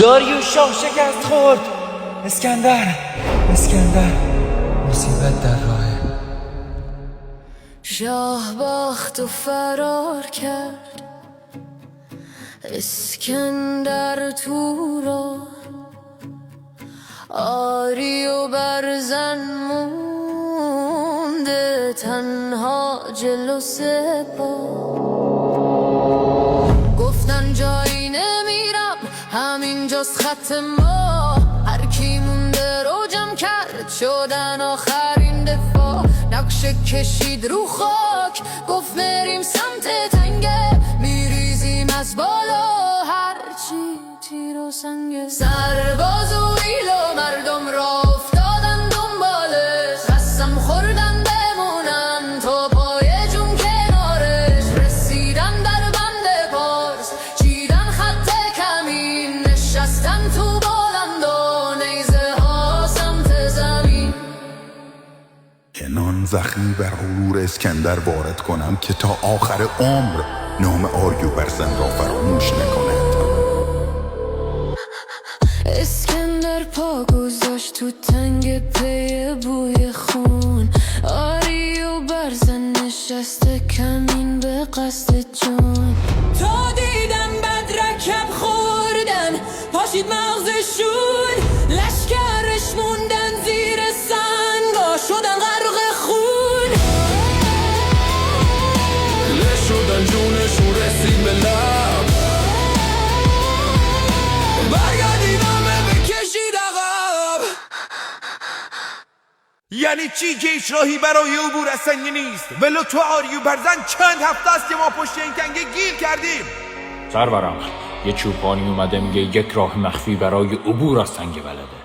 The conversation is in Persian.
داریوش شاه شکست خورد. اسکندر مصیبت در راهه. شاه باخت و فرار کرد اسکندر تو را، آری و برزن مونده تنها جلو سپاه. گفتن جایی نمیرم همین جز خط ما، هر کی مونده رو جمع کرد شدن آخرین دفاع. نقشه کشید رو خاک گفت بریم سمت تنگه، میریزیم از بالا هرچی تیر و سنگه. سرباز و ایل و مردم را افتادن دنبالش، قسم خوردن بمونن تا پای جون کنارش. رسیدن در بند پارس چیدن خط کمین، نشستن تو بلند و نیزه ها سمت زمین. کنان زخمی بر غرور اسکندر وارد کنم که تا آخر عمر نام آریو برزن را فراموش نکند. اسکندر پا گذاشت تو تنگ پی بوی خون، آری و برزن نشسته کمین به قصد جون. تا دیدن بدرکب خوردن پاشید مغزشون، لشکرش موندن زیر سنگا شدن غرق خون. شدن جونشون رسید به لب، برگردید همه بکشید عقب. یعنی چی که هیچ راهی برای عبور از سنگ نیست؟ ولو تو آریو برزن چند هفته است که ما پشت این تنگه گیر کردیم. سرورم یه چوپانی اومده میگه یک راه مخفی برای عبور از تنگ بلده.